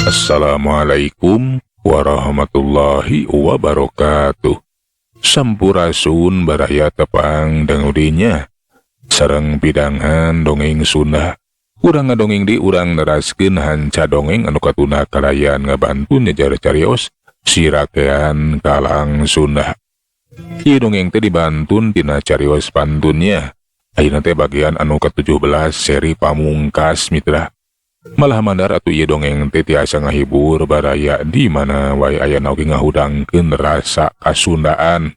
Assalamualaikum warahmatullahi wabarakatuh. Sampurasun baraya tepang dangudinya sareng pidangan dongeng Sunda. Urang ngadongeng di urang neraskeun hanca dongeng anu katuna kalayan ngabantu nyejar carios sirakean kalang Sunda. Ieu dongeng teh dibantun tina carios pantunnya. Ayeuna teh bagian anu ke-17 seri pamungkas mitra. Malah mandar atuh ieu dongeng teh tiasa ngahibur baraya di mana wae aya oge ngahudangkeun rasa kasundaan,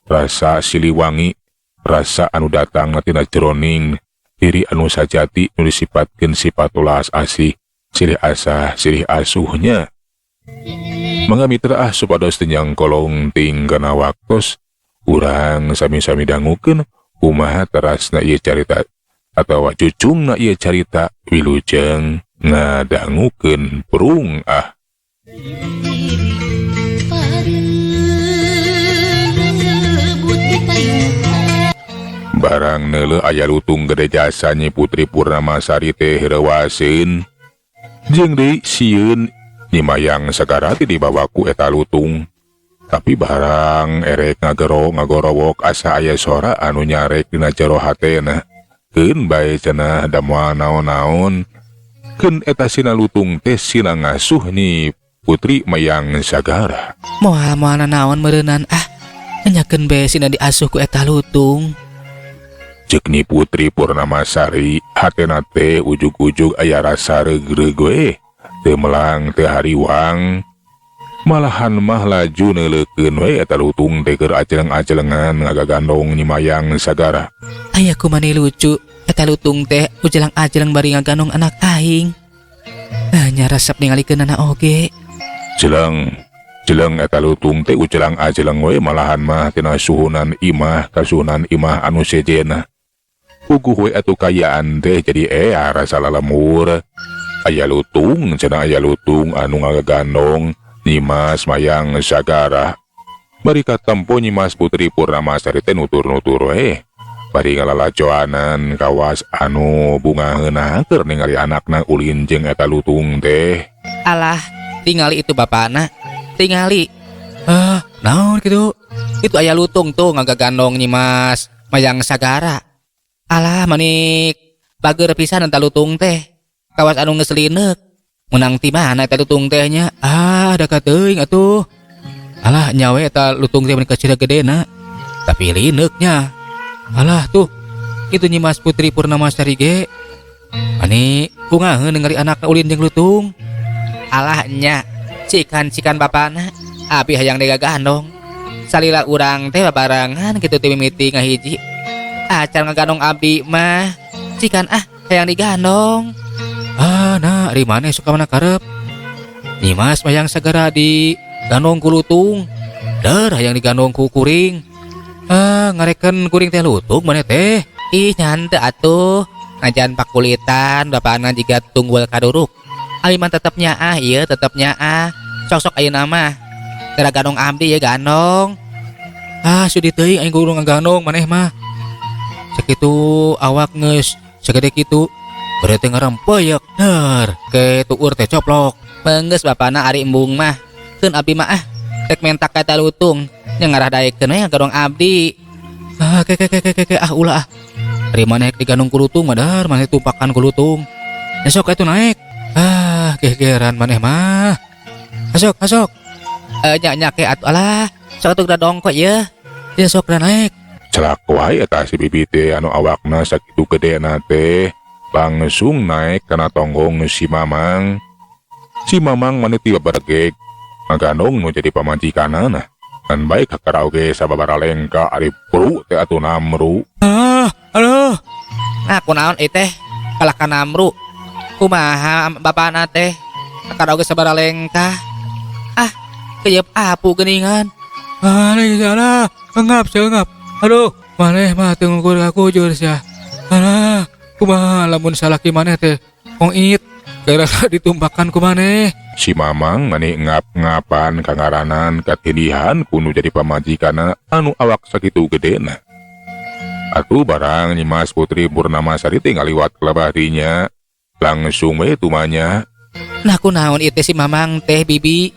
rasa siliwangi, rasa anu datang tina jroning diri anu sajati nu disipatkeun sifat ulas asih, silih asah, silih asuhnya. Mangga mitra supados teu nyangkolong ting kana waktos, urang sami-sami dangukeun kumaha terasna ieu carita atawa cucungna ieu carita wilujeng ngadangukeun prung barang neuleuh aya lutung gede jasa Nyi Putri Purnamasari teh reuaseun jeung deui sieun Nyi Mayang Sagara teh dibawaku eta lutung. Tapi barang erek ngagorowok asa aya sora anu nyarek dina jero hatena. Keun bae cenah da moal naon-naon. Keun eta sina lutung teh sina ngasuh Nyi Putri Mayang Sagara. Moal naon meureunan nanyakeun bae sina diasuh ku eta lutung. Ceuk Nyi Putri Purnamasari hatena teh ujug-ujug aya rasa regreg we. Teu melang teu hariwang. Malahan mah laju neuleukeun we eta lutung teh keur ajeleng-ajelengan ngagagandong Nyi Mayang Sagara. Aya kumaha lucu eta lutung teh ujelang-ajeleng bari ngagandong anak aing. Nya resep ningalikeun anak oge. Jeleng eta lutung teh ujelang-ajeleng we malahan mah tina suhunan imah kasuhunan imah anu sejena. Puguh we atuh kayaan teh jadi rasa lalemur. Aya lutung cenah aya lutung anu ngagagandong Nyimas Mayang Sagara. Bari katempo Nyimas Putri Purnamasari teh nutur-nutur we. Bari ngalalacoanan kawas anu bungaheuna keur ningali anakna ulin jeung eta lutung teh. Alah, tingali itu bapana. Tingali. Naon kitu? Itu aya lutung tuh ngagagandong Nyimas Mayang Sagara. Alah manik bageur pisan eta lutung teh. Kawas anu geus lineuk. Menang ti mana eta lutung teh nya? Dekat teuing atuh. Alah nyawe eta lutung teh kecil gedena. Tapi lineuknya. Alah tuh. Itu Nyimas Putri Purnamasari ge. Ani kumaha ningali anakna ulin jeung lutung. Alah nya. Cikan bapana. Abi hayang digagandong. Salila urang teh babarangan kitu teh mimiti ngahiji. Acan ngagandong abi mah. Cikan hayang digandong. Nah, rimane suka mana karep. Nyimas Mayang Sagara di gandong ku lutung. Hayang digandong ku kuring. Ngareken kuring teh lutung mana teh. Ih nyante atuh. Ngajan pakulitan bapana jiga tunggul kaduruk. Aliman tetepnya ieu tetepnya Sok-sok ayeuna mah. Gara gandong abdi ya gandong. Sudi teuing aing kudu ngagandong maneh mah. Sakitu awak geus sagede kitu. Berarti ngarempeyek ke tuur teh coplok. Beunggeus bapana ari embung mah. Keun abdi mah rek mentak ka eta lutung. Nya ngarahdaekeun we ngagandong abdi. Ulah. Ari maneh digandong ku lutung madar maneh tumpakan ku lutung. Esok atuh naik. Gegeran maneh mah. Asok. Nya ke atuh alah. Sok atuh dadong kok ye. Ya sok da naik. Celak wae eta si bibi teh anu awakna sakitu gedena teh. Langsung naik kana tonggong si Mamang. Si Mamang mani tiba bergeg ngagandong nu jadi pamajikanana. Kan baik kakara oge sababaraha lengka ari pru teh atuh namru. Aduh. Kunaon ieu teh? Kalah ka namru. Kumaha bapana teh? Kakara oge sababaraha lengka. Keyep apu geuningan. Ini salah. Engap. Aduh, maneh mah teu ngukur aku jur sia. Alah. Kumaha lamun salah ki maneh teh it gara ditumpakan ku maneh. Si Mamang mani ngap-ngapan kangaranan katilihan kudu jadi pamajikanna anu awak sakitu gedena. Atuh barang Nyimas Putri Purnamasari teh ngaliwat kelebah dinya langsung we tumanya. Nah kunaon ieu teh si Mamang teh bibi?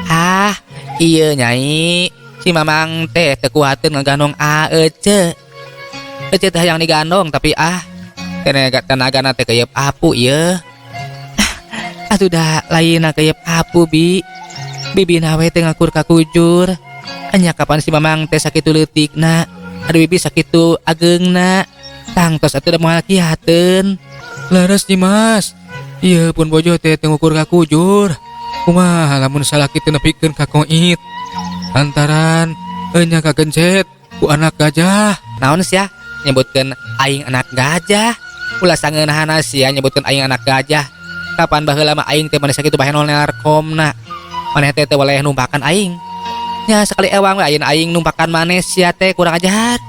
Ah, ieu nyai. Si Mamang teh teu kuateun ngaganong Ece. Ece teh hayang digandong tapi tenagana teh keuyeub apu ieu. Atuh da lainna keuyeub apu bi. Bibi nawe teh ngakur kakujur. Anya kapan si Mamang teh sakitu leutikna, adu bibi sakitu ageungna. Tangtos atuh da moal kiateun. Laras Dimas. Ieu pun bojo teh teu ngukur kakujur. Kumaha lamun salah kitu nepikeun ka koit. Lantaran enya kagencet ku anak gajah. Naon sia? Nyebutkeun aing anak gajah. Ulah sangeunahana sia nyebutkeun aing anak gajah. Kapan baheula mah aing teh maneh sakitu bahenol narkomna. Maneh teh teu waleh numpakan aing. Nya sekali ewang we ayeuna aing numpakan maneh sia teh kurang ajar.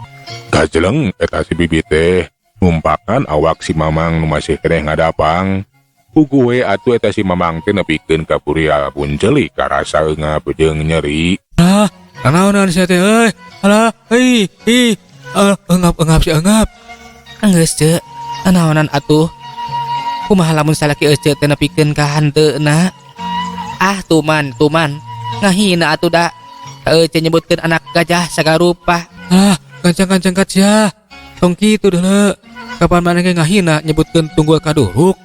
Kajeleng eta si bibi teh numpakan awak si Mamang nu masih keneh ngadapang. Pugu we atuh eta si Mamang teh nepikeun ka Puria Bunceli karasa eungap jeung nyeri. Ah, naonan sia teh euy. Alah, engap si engap. Geus ce, naonan atuh. Kumaha lamun salaki Ece teh nepikeun ka hanteuna. Ah, tuman, ngahina atuh da. Ece nyebutkeun anak gajah sagarupa. Ah, kancang-kancang kat sia. Tong kitu deuleu. Kapan maneh ge ngahina nyebutkeun tunggul kaduruk.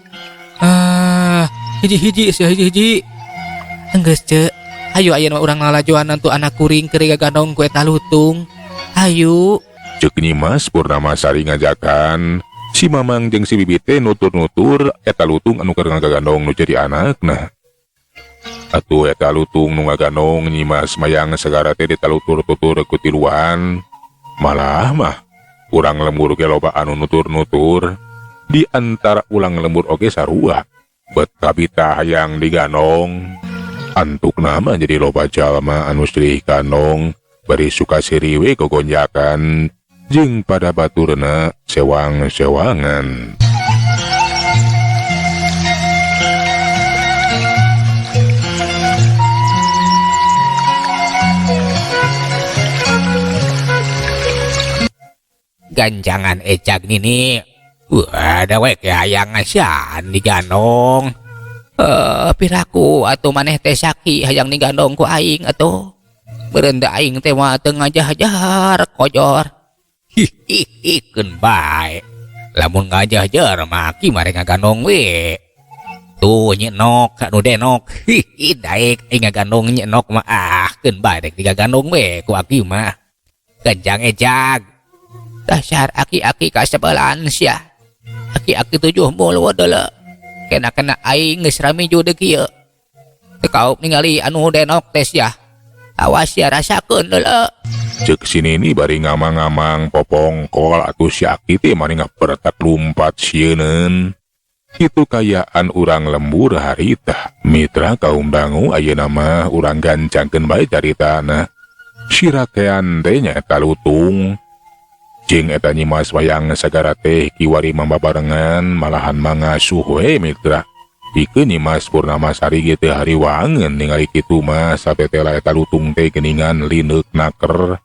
Ah, hiji-hiji sia hiji-hiji. Geus ce. Ayo ayeuna mah urang ngalajoan tu anak kuring keur gagandong ku eta lutung. Ayo. Ceuk Nyimas Purnamasari ngajakan si Mamang jeung si bibi teh nutur-nutur eta lutung anu keur ngagandong nu jadi anakna. Atuh eta lutung nu ngagandong Nyimas mayang sagara teh ditalutur-tutur ku tiluan. Malah mah urang lembur ge loba anu nutur-nutur. Di antara ulang lembur oge sarua bet kabita hayang digandong. Antukna mah jadi loba jalma anu silih kandong bari suka siriwe gogonjakan jeung pada baturna sewang-sewangan. Ganjangan ecag nini. Ada we hayang ngasyan digandong. Piraku atuh maneh teh saki hayang digandong ku aing atuh. Beureun da aing teh mah teu ngajah-jar kojor. Hihihi keun bae. Lamun ngajah-jar mah ki mare ngagandong we. Tuh Nyeknok anu denok. Hihi daek aing ngagandong Nyeknok mah keun bae dek digandong we ku aki mah. Ganjang ejag. Dasar aki-aki kasebelan sia. Aki-aki 70 deuleu. Kena aing geus rami judeuk ieu. Teu kaup ningali anu denok teh sia. Awas sia rasakeun deuleu. Ceuk si Nini bari ngamang-ngamang popongkol atuh si Aki teh mari ngapertak lumpat sieun. Kitu kayaan urang lembur harita. Mitra kaum dangu ayeuna mah urang gancangkeun bae caritana. Si rakean teh nyaeta lutung. Jeung eta Nyimas wayang sagara teh kiwari mambabarengan malahan mangasuh we mitra. Pikeun Nyimas Purnamasari ge teu hariwangeun ningali kitu mah satetela eta lutung teh geuningan lineuk naker.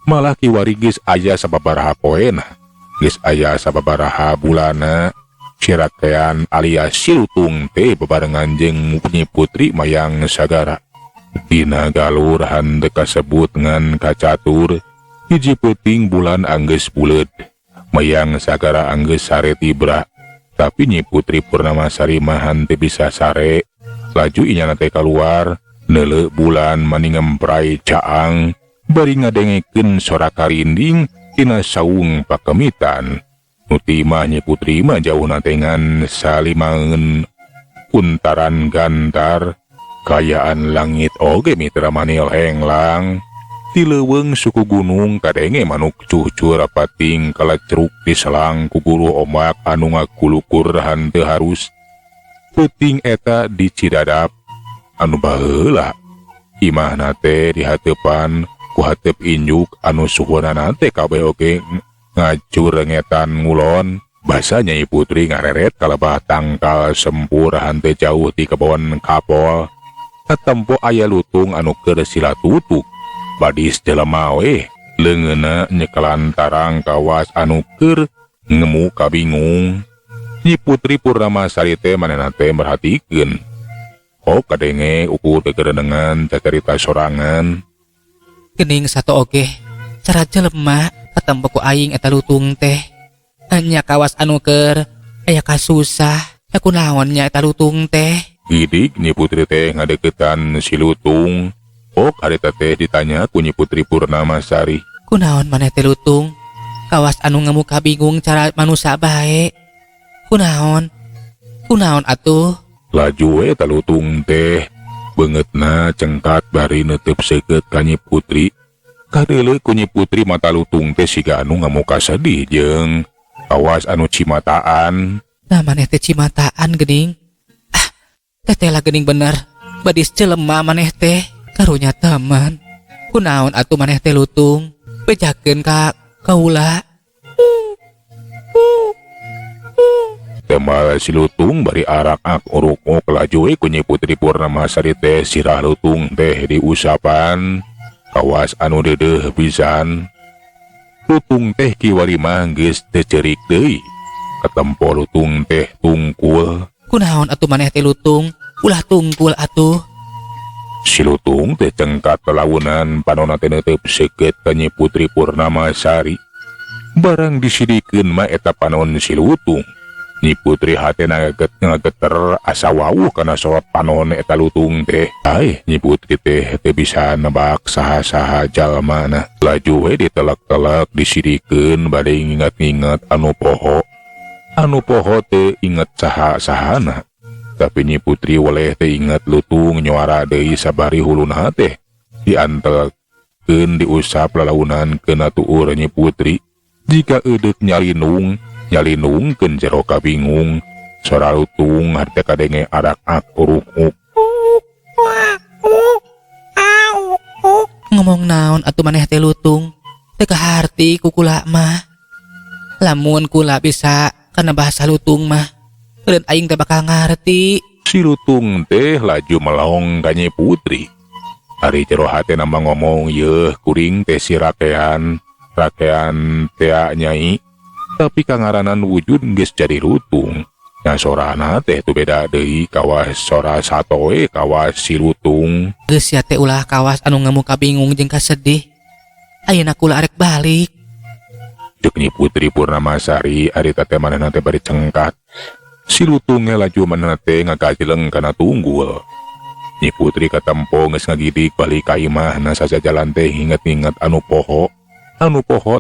Malah kiwari geus aya sababaraha poena, geus aya sababaraha bulana. Si rakean alias si lutung teh bebarengan jeung Nyi Putri mayang sagara. Dina galur henteu kasebut ngan kacatur. Hiji peuting bulan anggeus buleud, mayang sagara anggeus sare tibra, tapi Nyi Putri Purnamasari mah henteu bisa sare. Laju inyana teh kaluar, neuleu bulan mani ngemprai caang, bari ngadengekeun sora karinding tina saung pakemitan. Nu timah Nyi Putri mah jauhna teh ngan salimaeun untaran gantar, kayaan langit oge mitra manil henglang. Ti leuweung suku gunung kadenge manuk cucur pating kalacruk diselang ku guru ombak anu ngakulukur henteu harus. Peuting eta di Cidadap anu baheula. Imahna teh di hateupan ku hateup injuk anu suhunana teh kabeh oge ngajur ngetan ngulon. Basa Nyai Putri ngareret kalebah tangkal sempur henteu jauh ti kebon kapol. Katempo aya lutung anu keur silatutuk. Badis jelema we leungeunna nyekelan tarang kawas anu keur ngemu kabingung. Nyi Putri Purnamasari teh manehna teh merhatikeun. Oh kadenge ukur kegerenengan cacarita sorangan. Gening satu oge cara jelema katempo ku aing eta lutung teh. Anya kawas anu keur aya kasusah kunaon nya eta lutung teh. Gidik Nyi Putri teh ngadeketan si lutung. Oh harita teh ditanya ku Nyi Putri Purnamasari. Kunaon maneh teh lutung? Kawas anu ngamuka bingung cara manusia bae. Kunaon atuh? Laju we ta lutung teh beungeutna cengkat bari neuteub seukeut ka Nyi Putri. Kadeuleu ku Nyi Putri mata lutung teh siga anu ngamuka sedih jeung kawas anu cimataan. Nah maneh teh cimataan geuning. Teteh lah geuning bener. Badis jelema maneh teh karunya teman. Kunaon atuh maneh teh lutung? Bejakeun ka kaula. Temal si lutung bari arak-ak uruk-uk laju we ku Nyi Putri Purnamasari teh sirah lutung teh diusapan kawas anu deudeuh pisan. Lutung teh kiwari mah geus teu ceurik deui. Katempo lutung teh tungkul. Kunaon atuh maneh teh lutung? Ulah tungkul atuh. Si lutung teh cengkat telawunan panonna teh neuteub seukeut ka Nyi Putri Purnamasari. Barang disidikeun mah eta panon si lutung. Nyi Putri hatena ngageter asa wawuh kana sorot panon eta lutung teh. Nyi Putri teh teu bisa nebak saha-saha jalmana. Laju we ditelek-telek disidikeun bade nginget-nginget anu poho. Anu poho teu inget saha-sahana. Tapi Nyi Putri waleh teh inget lutung nyuara deui sabari huluna teh diantelkeun diusap lalaunan keuna tuur Nyi Putri. Jika eudeuh nyalinungkeun jero kabingung sora lutung harte kadenge arak-ak uruk-uk. Ngomong naon atuh maneh teh lutung? Teu kaharti ku kula mah. Lamun kula bisa kana bahasa lutung maheureun aing teh bakal ngarti. Si lutung teh laju melong ka Nyi Putri. Ari jero hatena mah ngomong, "Yeuh kuring teh si rakean teh Nyai." Tapi kangaranan wujud geus jadi lutung. Nya sorana teh tu beda deui kawas sora satoe kawas si lutung. Geus ya teh ulah kawas anu ngamuka bingung jeung kasedih. Ayeuna kula arek balik. Ceuk Nyi Putri Purnamasari ari teh manehna teh bari cengkat. Si lutung laju manehna teh ngagajleng kana tunggul. Nyi Putri katempo geus ngagidik balik ka imahna sajajalan teh inget-inget anu poho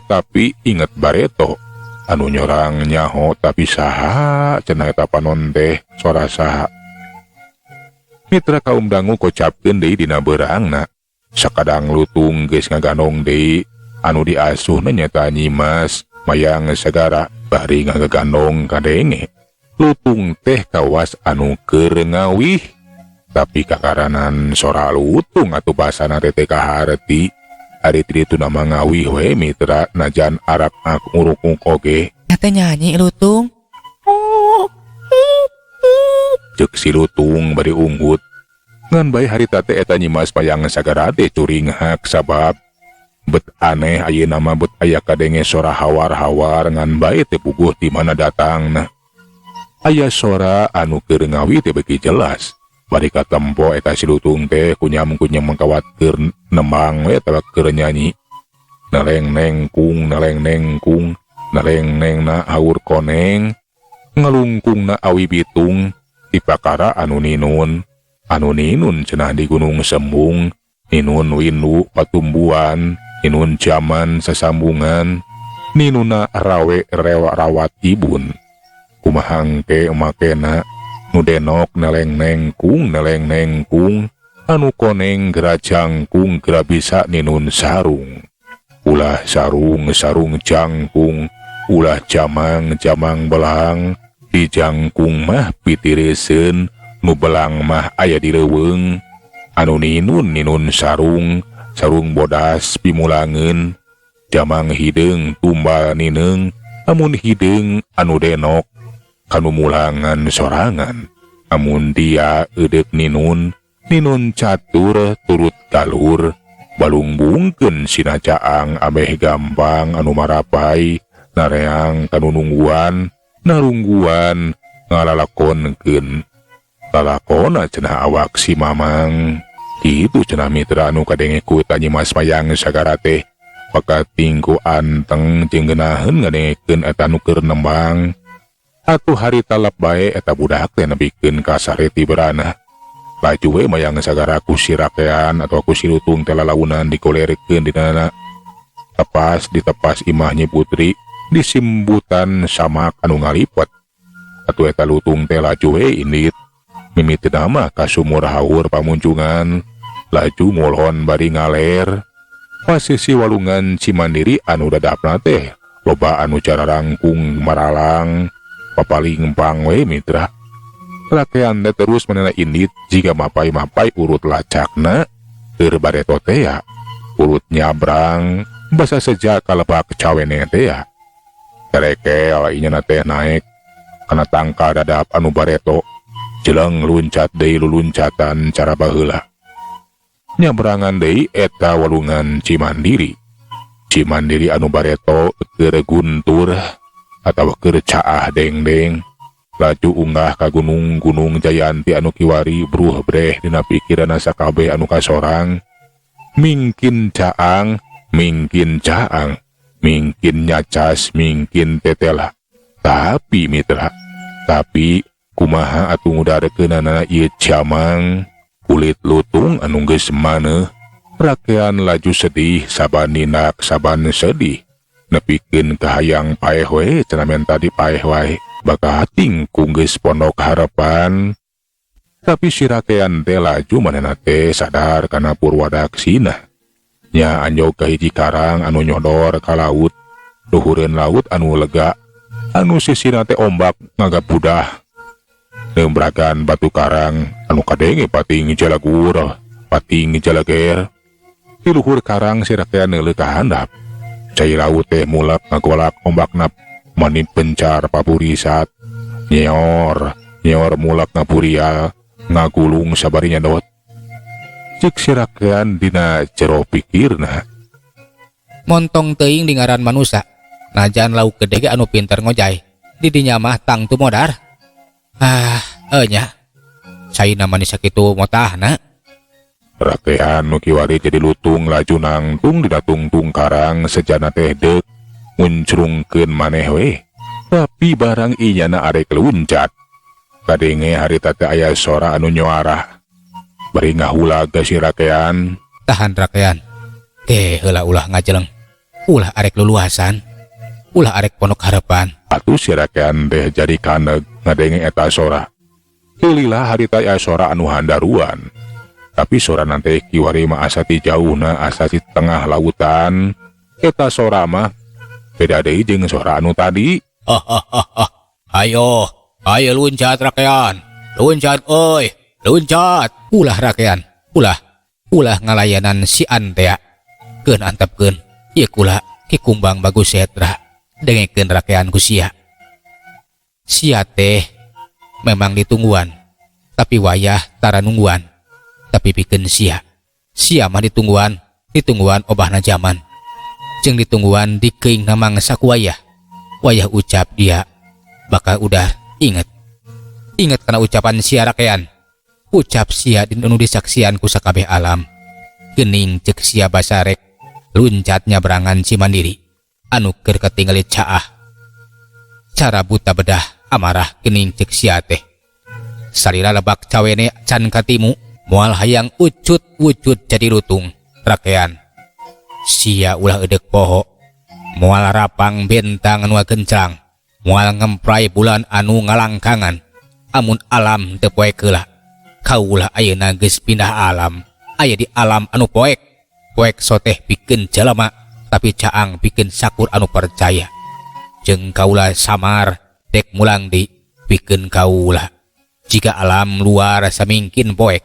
tapi inget bareto. Anu nyorang nyaho tapi saha cenah eta panon teh sora saha. Mitra kaum dangu kocapkeun deui dina beurangna. Sakadang lutung geus ngagandong deui anu diasuhna nyata Nyi Mas mayang sagara bari ngagandong kadenge. Lutung teh kawas anu keur ngawih. Tapi kakaranan sora lutung atuh basana teh kaharti. Ari itu nama ngawih we mitra najan arak-ak uruk-uk oge. Nyata nyanyi lutung. Ceuk si lutung bari unggut. Ngan bae harita teh eta Nyi Mas mayang sagara teh curing hak sabab bet aneh ayeuna mah bet aya kadenge sora hawar-hawar ngan bae teh puguh di mana datangna. Aya sora anu keur ngawih teh beuki jelas. Bari katempo eta si lutung teh kunyam mengkawat keur nembang we teh keur nyanyi. Neleng nengkung na aur koneng ngalungkungna awi bitung dipakara anu ninun cenah di gunung sembung ninun windu patumbuan ninun jaman sesambungan ninuna rawe rawat ibun kumahangke makena nu denok neleng nengkung anu koneng gera jangkung gera bisa ninun sarung ulah sarung jangkung ulah jamang belang di jangkung mah pitiriseun nu belang mah aya di leuweung anu ninun sarung bodas pimulangeun jamang hideung tumbal nineung amun hideung anu denok kanu mulangan sorangan amun dia eudeup ninun catur turut galur balungbungkeun sina caang ameh gampang anu marapai nareang kanu nungguan narungguan ngalalakonkeun. Lalakona cenah awak si Mamang. Kitu cenah mitra anu kadenge ku Nyi Mas Mayang sagara teh. Pakating ku anteng jeung geunaheun ngadengekeun eta nu keur nembang. Atuh hari talap bae eta budak teh nepikeun ka sareti berana. Laju we Mayang sagara ku si rakean atau ku si lutung teh lalaunan dikolerekeun dinana. Ditepas imah Nyi Putri disimbutan samak anu ngalipet. Atuh eta lutung teh laju we indit mimiti nama ka sumur haur pamunjungan. Laju ngulon bari ngaler. Pasisi walungan Cimandiri anu dadapna teh loba anu cara rangkung maralang papaling pang we mitra. Rakean teh terus menena indit jika mapai-mapai urut lacakna keur bareto teh ya. Urut nyabrang basa sejak kalebak cawene teh ya. Terekel inyana teh naik kana tangka dadap anu bareto jeleng luncat deui luluncatan cara baheula. Nyabrangan deui eta walungan Cimandiri. Cimandiri anu bareto keur guntur atawa keur caah dengdeng. Laju unggah ka gunung-gunung Jayanti anu kiwari bruh breh dina pikiranna sakabeh anu kasorang. Mingkin caang, mingkin nyacas, mingkin tetela. Tapi mitra, kumaha atuh ngudarekeunana ieu Camang kulit lutung anu geus maneuh. Rakean laju sedih saban ninak saban sedih. Nepikeun kahayang paeh we cenah menta dipaeh wae. Bakating ku geus pondok harapan. Tapi si rakean teh laju manehna teh sadar kana purwadaksina. Nya anjog ka hiji karang anu nyodor ka laut. Luhureun laut anu lega. Anu sisina teh ombak ngagabudah. Nembragan batu karang anu kadenge pating jalagur, pating jalager. Di luhur karang si rakean neuleuh ka handap. Cai laut teh mulak ngagolak ombakna mani pencar paburisat. Nyeor mulak ngapuria ngagulung sabari nyadot. Cek si rakean dina jero pikirna. Montong teuing di ngaran manusia. Najan lauk gede ge anu pinter ngojay. Di dinya mah tang tu modar. Nya. Caina mani sakitu motahna. Rakean nu kiwari jadi lutung laju nangtung dina tungtung karang sejana teh deuk muncrungkeun maneh we. Tapi barang inyana arek luncat. Kadenge harita teh aya sora anu nyoarah. Bari ngahulag si rakean. Tahan rakean. Heula ulah ngajeleng. Ulah arek luluasan. Ulah arek pondok harapan. Atuh si rakean teh jadi kaneg ngadenge eta sora. Heulila harita aya sora anu handaruan. Tapi sora nanti kiwari mah asa ti jauhna asa ti tengah lautan. Eta sora mah beda deui jeung sora anu tadi. Ayo luncat rakean. Luncat euy, luncat. Ulah rakean. Ulah ngalayanan si antea. Keun antepkeun. Ieu kula ki kumbang bagus setra. Dengekeun rakean ku sia. Sia teh memang ditungguan. Tapi wayah tara nungguan. Tapi pikeun sia mah ditungguan obahna zaman. Jeung ditungguan dikeing na mangsa ku wayah ucap dia bakal udah inget kana ucapan sia rakean. Ucap sia anu disaksian ku sakabeh alam. Geuning ceuk sia basarek luncat nyabrangan Cimandiri anu keur katinggali caah. Cara buta bedah amarah geuning ceuk sia teh. Sarira lebak cawene can katimu moal hayang ucut-ucut jadi lutung rakean. Sia ulah edek poho moal rapang bentang anu gencang moal ngemprai bulan anu ngalangkangan. Amun alam teu poek heula kaulah ayeuna geus pindah alam. Aya di alam anu poek soteh pikeun jalema tapi caang pikeun sakur anu percaya. Jeung kaulah samar dek mulang di pikeun kaulah jika alam luar samingkin poek.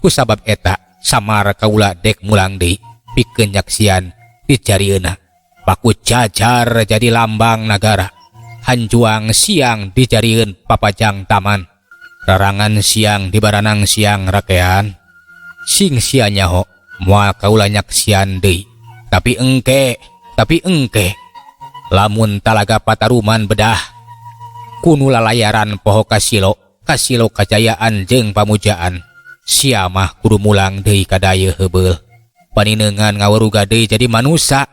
Kusabab eta samar kaula dek mulang deui pikeun nyaksian dicarieuna. Paku jajar jadi lambang nagara. Hanjuang siang dijarieun papajang taman. Rarangan siang di baranang siang rakean. Sing sia nyaho moal kaula nyaksian deui. Tapi engke lamun talaga pataruman bedah Kuno lalayaran poho kasilo kajayaan jeung pamujaan. Sia mah kudu mulang deui ka daya heubeul. Paninengan ngaweruga deui jadi manusia.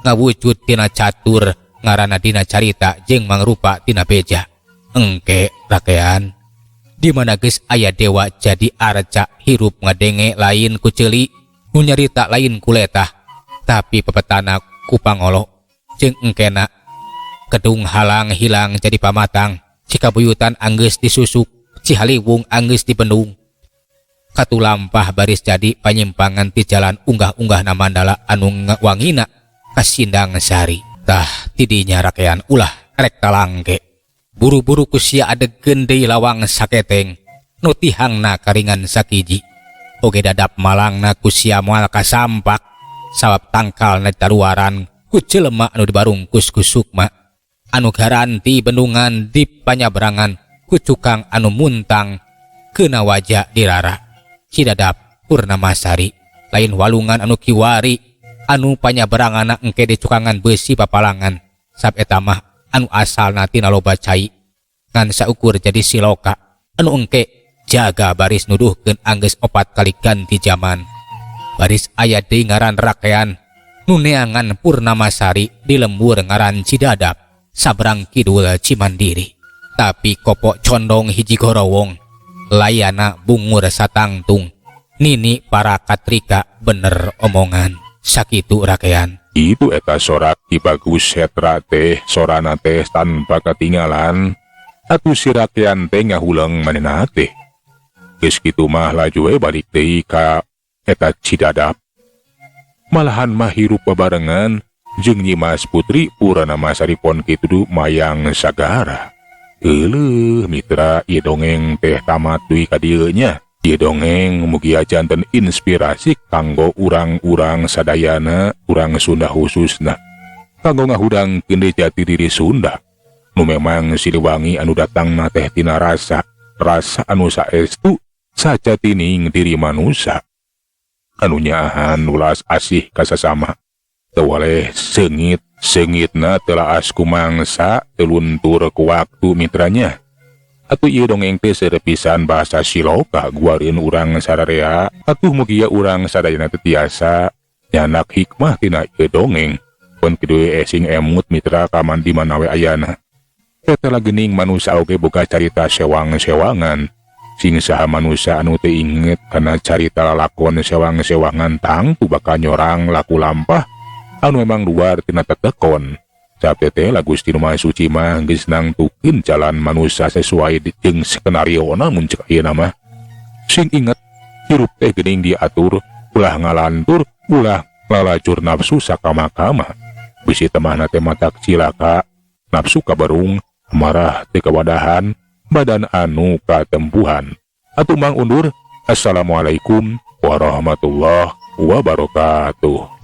Ngawujud tina catur ngaranna dina carita jeung mangrupa tina beja. Engke rakean. Di mana geus aya dewa jadi arca hirup ngadenge lain ku ceuli, nu nyarita lain ku letah, tapi pepetana ku pangolo jeung engkena kedung halang hilang jadi pamatang, cikabuyutan anggeus disusuk, cihaliwung anggeus dibendung. Katulampah baris jadi panyimpangan ti jalan unggah-unggah na mandala anu wangina kasindang sari. Tah tidinya rakean ulah rek talangke. Buru-buru kusia adegeun deui lawang saketeng nu tihangna karingan sakiji. Oge dadap malangna kusia moal kasampak sabab tangkalna taruaran ku jelema anu dibarungkus ku sukma anu garanti bendungan di panyabrangan ku cukang anu muntang keuna wajah dirara. Cidadap Purnamasari lain walungan anu kiwari anu panyabranganna engke di cukangan besi papalangan sab eta mah anu asalna tina loba cai ngan saukur jadi siloka anu engke jaga baris nuduhkeun anggeus 4 kali ganti zaman. Baris aya deui ngaran rakean nu neangan Purnamasari di lembur ngaran Cidadap sabrang kidul Cimandiri. Tapi kopok condong hiji gorowong layana bungur satangtung. Nini para katrika bener omongan sakitu rakean. Itu eta sorak Ki Bagus Setra teh sorana teh tanpa ketinggalan atuh si rakean teh ngahulang manehna teh. Geus kitu mah laju we balik deui ka eta Cidadap. Malahan mah hirup babarengan jeung Nyimas Putri Purnamasari pon kitu mayang sagara. Euleuh mitra ieu dongeng teh tamat duy ka dieu nya. Ieu dongeng mugi janten inspirasi kanggo urang-urang sadayana, urang Sunda khususna. Kanggo ngahudangkeun deui jati diri Sunda. Nu memang Siliwangi anu datangna teh tina rasa anu saestu sajatining diri manusia. Anu nyaahan ulas asih ka sasama. Teu waleh seungit-seungitna telaas ku mangsa teluntur ku waktu mitranya. Atuh ieu dongeng teh serepisan bahasa Siloka guareun urang sararea atuh mugia urang sadayana teu tiasa nyanak hikmah tina ieu dongeng pun kitu esing emut mitra kaman di mana we ayana. Eta geuning manusia oge boga carita sewang-sewangan sing saha manusia anu teu inget kana carita lalakon sewang-sewangan tangtu bakal nyorang laku lampah anu memang luar tina tetekon. Sabtu teh lagu Gusti Maha Suci mah geus nangtukeun jalan manusia sesuai jeung skenariona mun ceuk ayeuna mah. Sing inget hirup teh geuning diatur ulah ngalantur ulah lalacur nafsu sakama-kama. Bisi temahna teh matak cilaka nafsu kabarung marah teu kawadahan badan anu katempuhan. Atuh mang undur. Assalamualaikum warahmatullahi wabarakatuh.